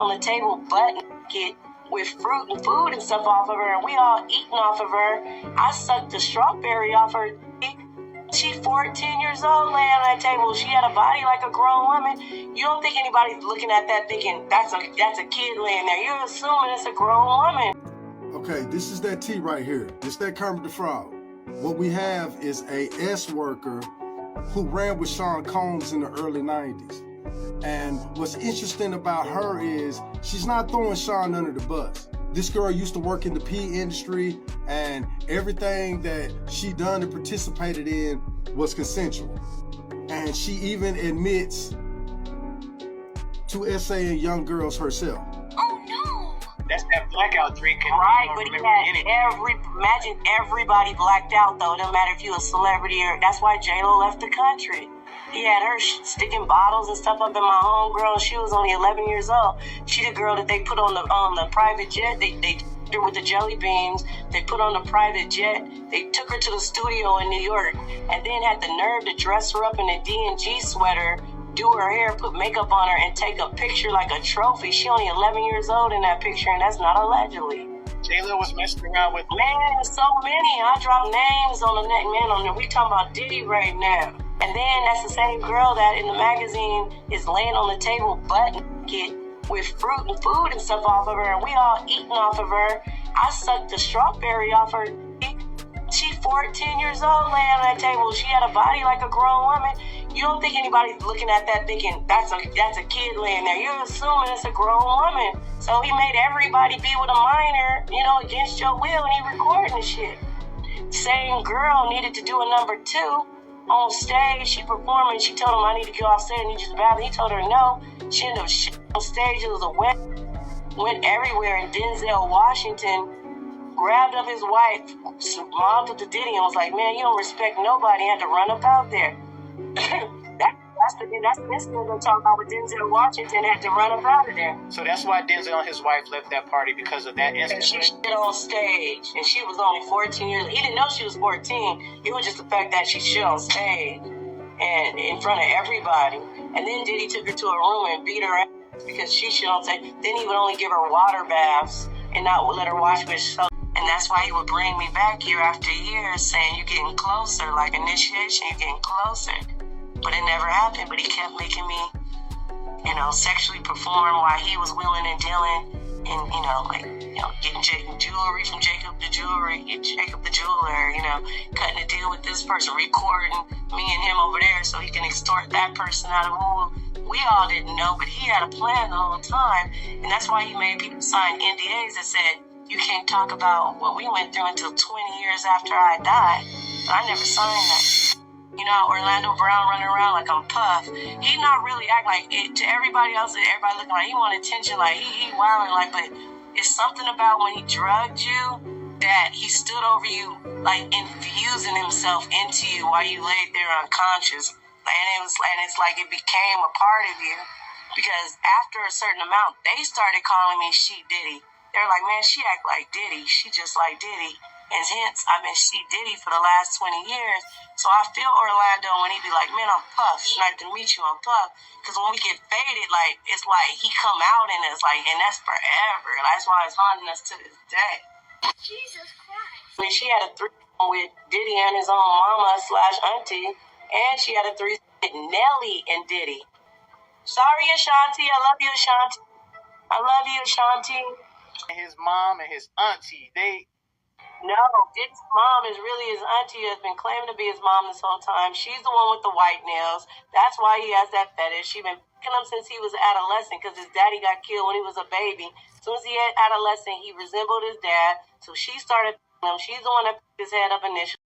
on the table butt naked with fruit and food and stuff off of her, and we all eating off of her. I sucked the strawberry off her dick. She 14 years old laying on that table. She had a body like a grown woman. You don't think anybody's looking at that thinking that's a kid laying there. You're assuming it's a grown woman. Okay, this is that T right here. This that Kermit the Frog. What we have is a S worker who ran with Sean Combs in the early 90s. And what's interesting about her is she's not throwing Sean under the bus. This girl used to work in the pee industry, and everything that she done and participated in was consensual. And she even admits to essaying young girls herself. Oh no! That's that blackout drinking. Right, but he had imagine everybody blacked out though. It doesn't matter if you a celebrity or, that's why J-Lo left the country. He had her sticking bottles and stuff up in my homegirl. She was only 11 years old. She the girl that they put on the private jet. They her with the jelly beans. They put on the private jet. They took her to the studio in New York, and then had the nerve to dress her up in a D&G sweater, do her hair, put makeup on her, and take a picture like a trophy. She only 11 years old in that picture, and that's not allegedly. J-Lo was messing around with. Man, so many. I drop names on the neck, man. We talking about Diddy right now. And then that's the same girl that in the magazine is laying on the table butt naked with fruit and food and stuff off of her, and we all eating off of her. I sucked the strawberry off her dick. She 14 years old laying on that table. She had a body like a grown woman. You don't think anybody's looking at that thinking that's a kid laying there. You're assuming it's a grown woman. So he made everybody be with a minor, against your will, and he recording the shit. Same girl needed to do a number 2. On stage, she performing. She told him, I need to get off stage, and he just battled. He told her no. She ended up on stage. It was a went everywhere, and Denzel Washington grabbed up his wife, mobbed up to Diddy, and was like, man, you don't respect nobody. Had to run up out there. That's the incident they're talking about with Denzel Washington had to run up out of there. So that's why Denzel and his wife left that party, because of that incident. And she shit on stage, and she was only 14 years old. He didn't know she was 14. It was just the fact that she shit on stage and in front of everybody. And then Diddy took her to a room and beat her ass because she shit on stage. Then he would only give her water baths and not let her wash with soap. And that's why he would bring me back year after year saying, you're getting closer, like initiation, you're getting closer. But it never happened. But he kept making me, sexually perform while he was wheeling and dealing, and getting jewelry from Jacob the jeweler, cutting a deal with this person, recording me and him over there so he can extort that person out of who we all didn't know. But he had a plan the whole time, and that's why he made people sign NDAs that said you can't talk about what we went through until 20 years after I died. But I never signed that. Orlando Brown running around like I'm Puff. He not really act like it to everybody else. Everybody looking like he want attention, like he wilding, like. But it's something about when he drugged you that he stood over you, like infusing himself into you while you laid there unconscious. And it's like it became a part of you, because after a certain amount, they started calling me SheDiddy. They're like, man, she act like Diddy. She just like Diddy. And hence, I've been SheDiddy for the last 20 years. So I feel Orlando when he be like, man, I'm Puff. Nice to meet you, I'm Puff. Because when we get faded, like, it's like he come out in us, like, and that's forever. That's why it's haunting us to this day. Jesus Christ. I mean, she had a threesome with Diddy and his own mama/auntie. And she had a threesome with Nelly and Diddy. Sorry, Ashanti. I love you, Ashanti. I love you, Ashanti. His mom and his auntie, No, Diddy's mom is really his auntie, has been claiming to be his mom this whole time. She's the one with the white nails. That's why he has that fetish. She's been picking him since he was adolescent, because his daddy got killed when he was a baby. As soon as he had adolescent, he resembled his dad. So she started picking him. She's the one that picked his head up initially.